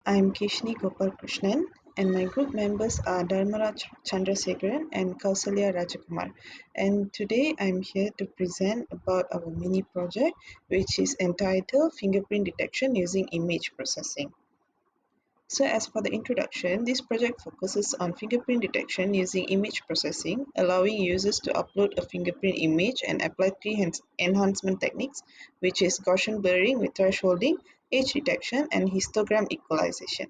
I'm Kishni Gopalkrishnan, and my group members are Dharmaraj Chandrasekharan and Kausalya Rajakumar. And today I'm here to present about our mini project, which is entitled Fingerprint Detection Using Image Processing. So as for the introduction, this project focuses on fingerprint detection using image processing, allowing users to upload a fingerprint image and apply three enhancement techniques, which is Gaussian blurring with thresholding, edge detection, and histogram equalization.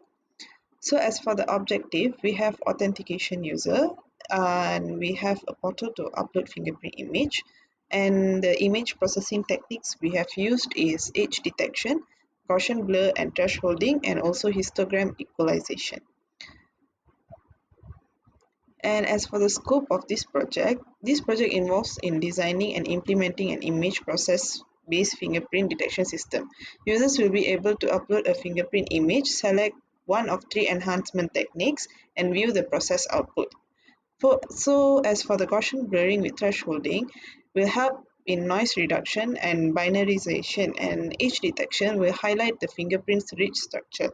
So as for the objective, we have authentication user and we have a portal to upload fingerprint image. And the image processing techniques we have used is edge detection, Gaussian blur and thresholding, and also histogram equalization. And as for the scope of this project involves in designing and implementing an image process based fingerprint detection system. Users will be able to upload a fingerprint image, select one of three enhancement techniques, and view the process output. So as for the Gaussian blurring with thresholding, will help in noise reduction and binarization, and edge detection will highlight the fingerprint's rich structure.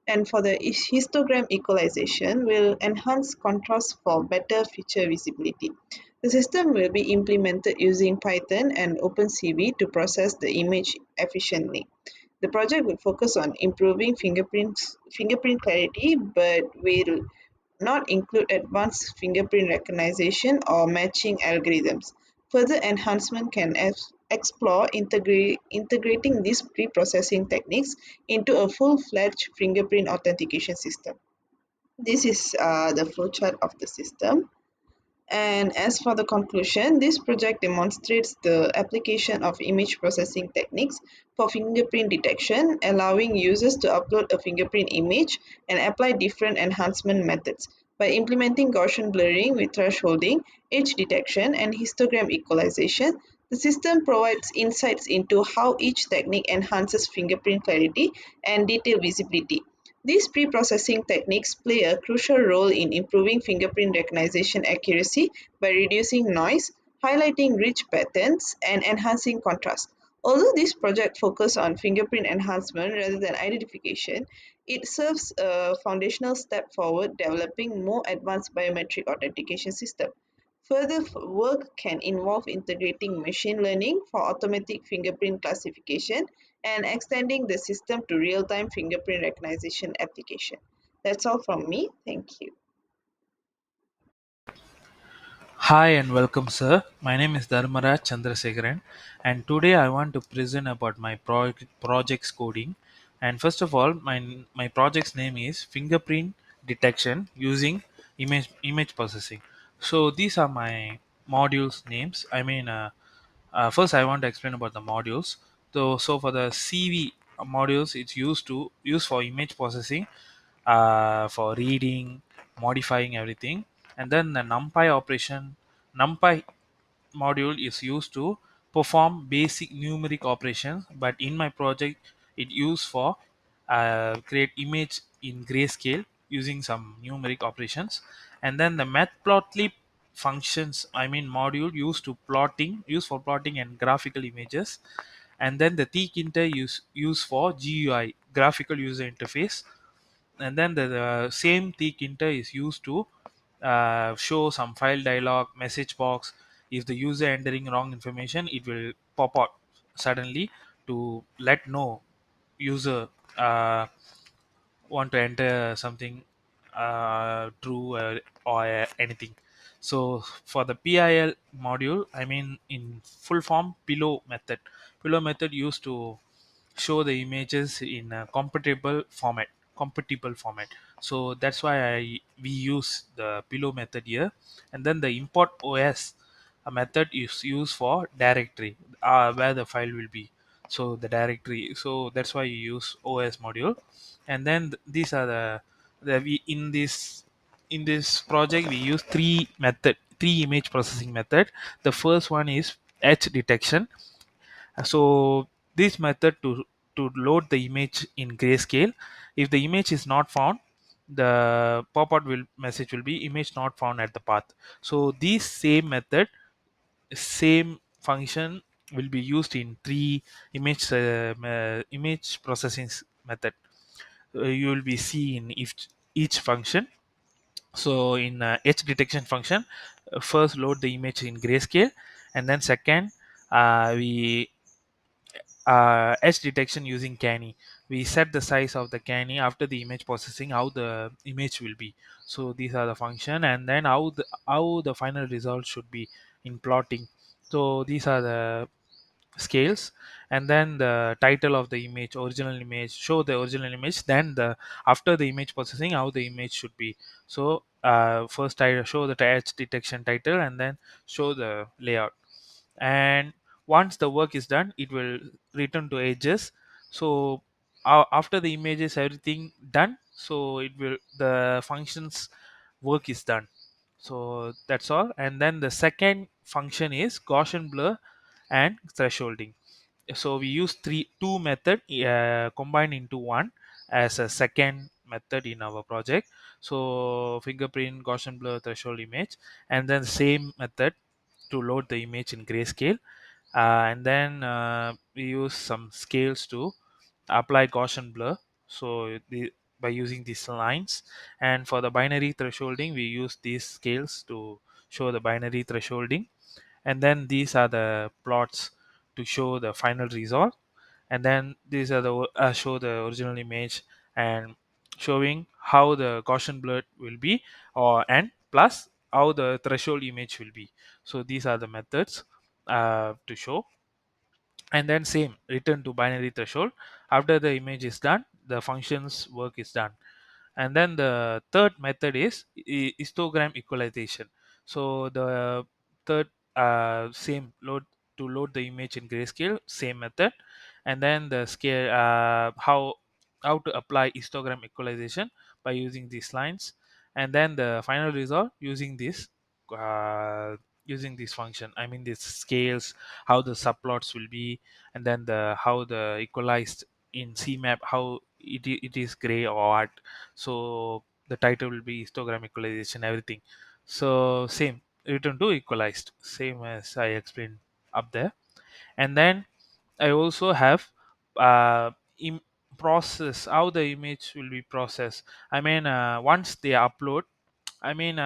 And for the histogram equalization, will enhance contrast for better feature visibility. The system will be implemented using Python and OpenCV to process the image efficiently. The project will focus on improving fingerprint clarity, but will not include advanced fingerprint recognition or matching algorithms. Further enhancement can explore integrating these pre-processing techniques into a full-fledged fingerprint authentication system. This is the flowchart of the system. And as for the conclusion, this project demonstrates the application of image processing techniques for fingerprint detection, allowing users to upload a fingerprint image and apply different enhancement methods. By implementing Gaussian blurring with thresholding, edge detection, and histogram equalization, the system provides insights into how each technique enhances fingerprint clarity and detail visibility. These pre-processing techniques play a crucial role in improving fingerprint recognition accuracy by reducing noise, highlighting rich patterns, and enhancing contrast. Although this project focuses on fingerprint enhancement rather than identification, it serves a foundational step forward developing more advanced biometric authentication system. Further work can involve integrating machine learning for automatic fingerprint classification and extending the system to real-time fingerprint recognition application. That's all from me. Thank you. Hi and welcome, sir. My name is Dharmaraj Chandrasekharan, and today I want to present about my project's coding. And first of all, my project's name is fingerprint detection using image processing. So these are my modules names. First I want to explain about the modules. So for the CV modules, it's used for image processing, for reading, modifying everything, and then the numpy module is used to perform basic numeric operations, but in my project it used for create image in grayscale using some numeric operations. And then the matplotlib functions, module used for plotting and graphical images. And then the tkinter used for GUI, graphical user interface. And then the same tkinter is used to show some file dialog message box. If the user entering wrong information, it will pop out suddenly to let know user want to enter something true, or anything. So for the PIL module, in full form, pillow method used to show the images in a compatible format. So that's why we use the pillow method here. And then the import OS a method is used for directory, where the file will be, so the directory. So that's why you use OS module. And then these are the we in this project we use three image processing method. The first one is edge detection. So this method to load the image in grayscale. If the image is not found, the pop-out will message will be image not found at the path. So this same function will be used in three image processing method. you will be see in each function. So in edge detection function, first load the image in grayscale, and then second, we edge detection using canny. We set the size of the canny after the image processing, how the image will be. So these are the function, and then how the final result should be in plotting. So these are the scales, and then the title of the image, original image, show the original image, then the after the image processing, how the image should be. So first I show the edge detection title, and then show the layout. And once the work is done, it will return to edges. So after the image is everything done, so it will the functions work is done. So that's all. And then the second function is Gaussian blur and thresholding. So we use two method combined into one as a second method in our project. So fingerprint, Gaussian blur, threshold image, and then same method to load the image in grayscale. And then we use some scales to apply Gaussian blur. So by using these lines, and for the binary thresholding, we use these scales to show the binary thresholding. And then these are the plots to show the final result. And then these are the show the original image, and showing how the Gaussian blur will be, or and plus how the threshold image will be. So these are the methods to show. And then same return to binary threshold. After the image is done, the functions work is done. And then the third method is histogram equalization. So the third same load to load the image in grayscale, same method. And then the scale how to apply histogram equalization by using these lines. And then the final result using this uh, using this function, I mean these scales, how the subplots will be, and then the how the equalized in cmap, how it is gray or what. So the title will be histogram equalization, everything. So same return to equalized, same as I explained up there. And then I also have uh, im- process, how the image will be processed. I mean once they upload, I mean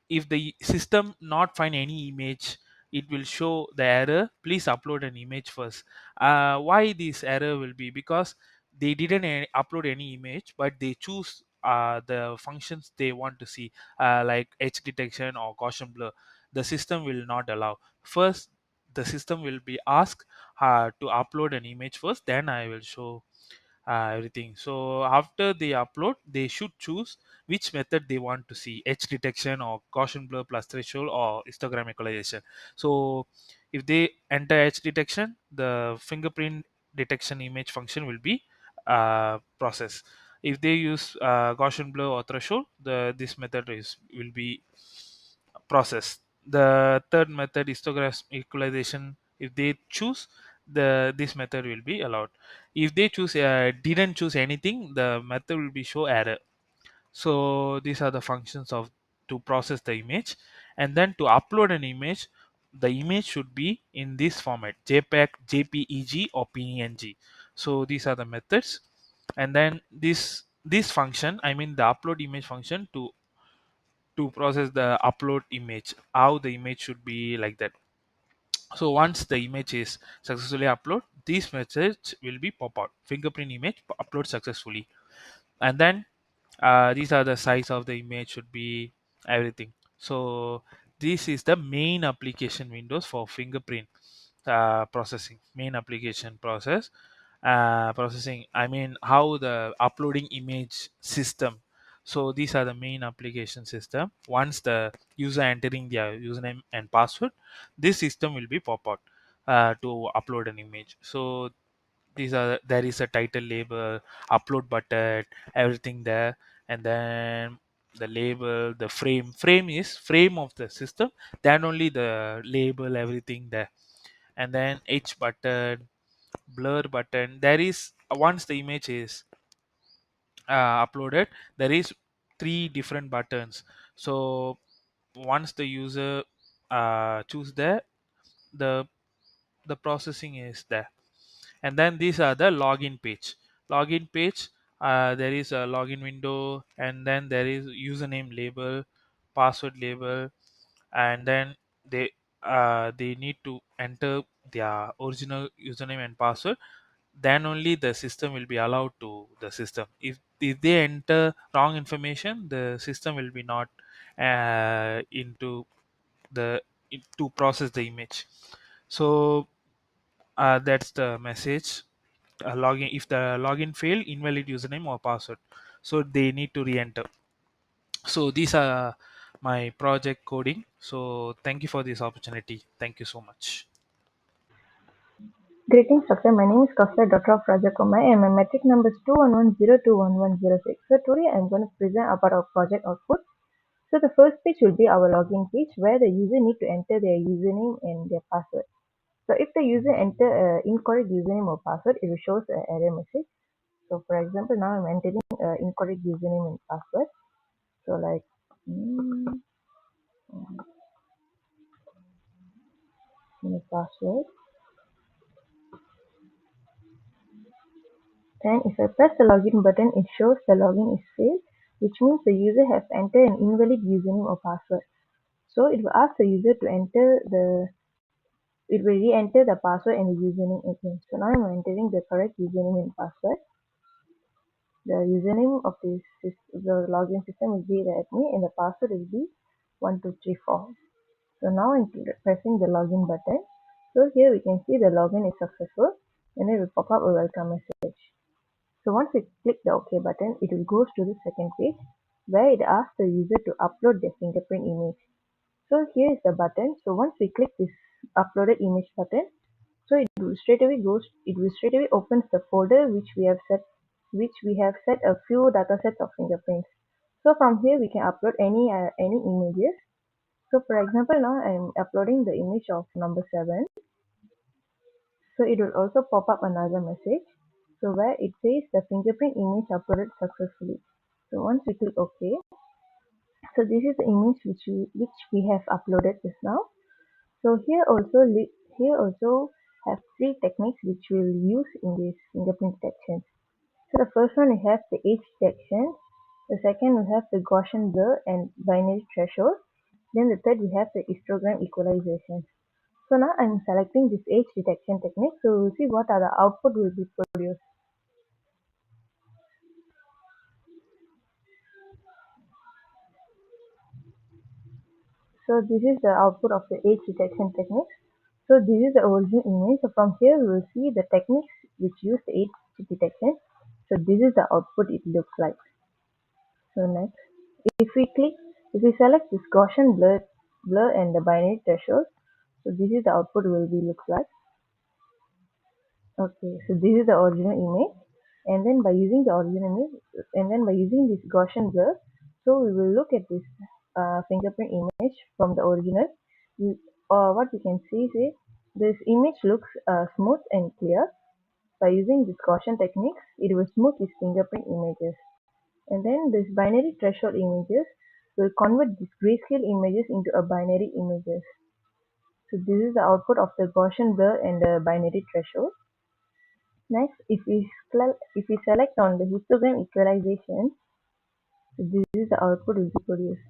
if the system not find any image, it will show the error, please upload an image first. Why this error will be? Because they didn't upload any image, but they choose the functions they want to see, like edge detection or Gaussian blur. The system will not allow. First the system will be asked to upload an image first, then I will show everything. So after they upload, they should choose which method they want to see, edge detection or Gaussian blur plus threshold or histogram equalization. So if they enter edge detection, the fingerprint detection image function will be processed. If they use Gaussian blur or threshold, the this method is will be processed. The third method, histogram equalization, if they choose, the this method will be allowed. If they choose didn't choose anything, the method will be show error. So these are the functions of to process the image. And then to upload an image, the image should be in this format, JPEG, JPEG or PNG. So these are the methods. And then this function, I mean the upload image function, to process the upload image, how the image should be like that. So once the image is successfully upload, these message will be pop out, fingerprint image upload successfully. And then these are the size of the image should be, everything. So this is the main application windows for fingerprint processing, main application processing, I mean how the uploading image system. So these are the main application system. Once the user entering their username and password, this system will be pop out to upload an image. So these are, there is a title, label, upload button, everything there. And then the label, the frame is frame of the system, then only the label, everything there. And then H button, blur button, there is once the image is uploaded, there is three different buttons. So once the user choose there, the the processing is there. And then these are the login page. login page, there is a login window, and then there is username label, password label, and then they need to enter their original username and password. Then only the system will be allowed to the system. If they enter wrong information, the system will be not into the to process the image. So that's the message. Login, if the login failed, invalid username or password, so they need to re-enter. So these are my project coding. So thank you for this opportunity. Thank you so much. Greetings, doctor. My name is Kaustubh, Doctor of Rajakumar, and my metric number is 211021106. So today I'm going to present about our project output. So the first page will be our login page where the user need to enter their username and their password. So if the user enter incorrect username or password, it will show an error message. So for example, now I'm entering incorrect username and password. So like password. Then if I press the login button, it shows the login is failed, which means the user has entered an invalid username or password. So it will ask the user to it will re-enter the password and the username again. So now I'm entering the correct username and password. The username of the login system will be the admin and the password will be 1234. So now I'm pressing the login button. So here we can see the login is successful and it will pop up a welcome message. So once we click the OK button, it will go to the second page where it asks the user to upload their fingerprint image. So here is the button. So once we click this uploaded image button, so it will straight away opens the folder which we have set a few datasets of fingerprints. So from here we can upload any images. So for example, now I am uploading the image of number 7. So it will also pop up another message. So where it says the fingerprint image uploaded successfully. So once we click OK, so this is the image which we have uploaded just now. So here also have three techniques which we'll use in this fingerprint detection. So the first one we have the age detection. The second we have the Gaussian blur and binary threshold. Then the third we have the histogram equalization. So now I'm selecting this age detection technique. So we'll see what are the output will be produced. So this is the output of the age detection technique. So this is the original image. So from here we will see the techniques which use the age detection. So this is the output it looks like. So next, if we select this Gaussian blur and the binary threshold, so this is the output will be looks like. Okay, so this is the original image, and then by using the original image, and then by using this Gaussian blur, so we will look at this fingerprint image from the original. What we can see is this image looks smooth and clear. By using this Gaussian techniques, it will smooth these fingerprint images. And then this binary threshold images will convert these grayscale images into a binary images. So this is the output of the Gaussian blur and the binary threshold. Next, if we select on the histogram equalization, so this is the output will be produced.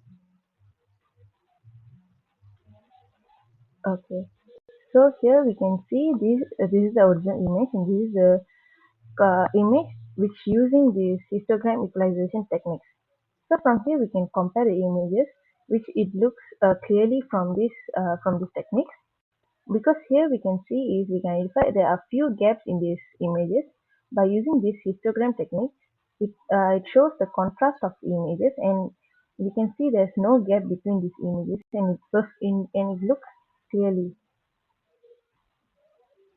Okay. So here we can see this is the original image and this is the image which using this histogram equalization techniques. So from here we can compare the images which it looks clearly from this techniques, because here we can see is we can identify there are few gaps in these images. By using this histogram technique, it shows the contrast of the images and we can see there's no gap between these images and it looks clearly.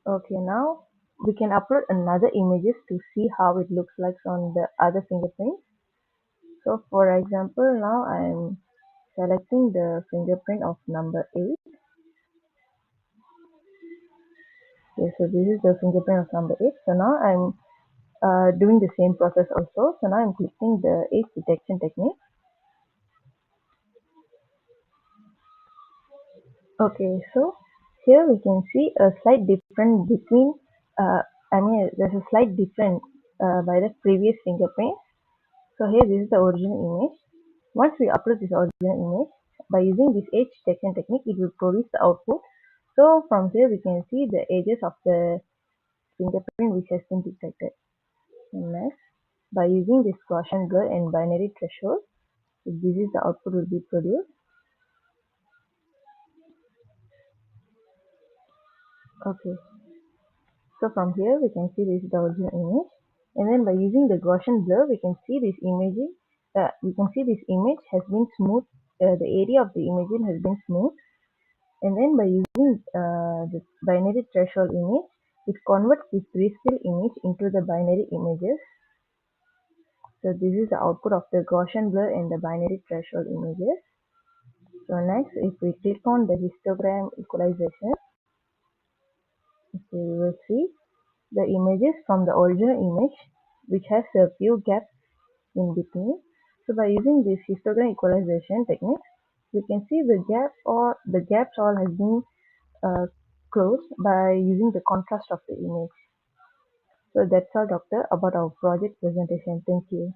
Okay, now we can upload another images to see how it looks like on the other fingerprints. So for example, now I'm selecting the fingerprint of number 8. Okay, so this is the fingerprint of number 8. So now I'm doing the same process also. So now I'm clicking the age detection technique. Okay, so here we can see a slight difference between, there's a slight difference by the previous fingerprint. So here this is the original image. Once we upload this original image, by using this edge detection technique, it will produce the output. So from here we can see the edges of the fingerprint which has been detected. And next, by using this Gaussian blur and binary threshold, this is the output will be produced. Okay, so from here we can see this is the original image, and then by using the Gaussian blur, we can see this imaging. We can see this image has been smooth. The area of the imaging has been smooth, and then by using the binary threshold image, it converts this grayscale image into the binary images. So this is the output of the Gaussian blur and the binary threshold images. So next, if we click on the histogram equalization, okay, we will see the images from the original image, which has a few gaps in between. So by using this histogram equalization technique, we can see the gaps all has been uh, closed by using the contrast of the image. So that's all, doctor, about our project presentation. Thank you.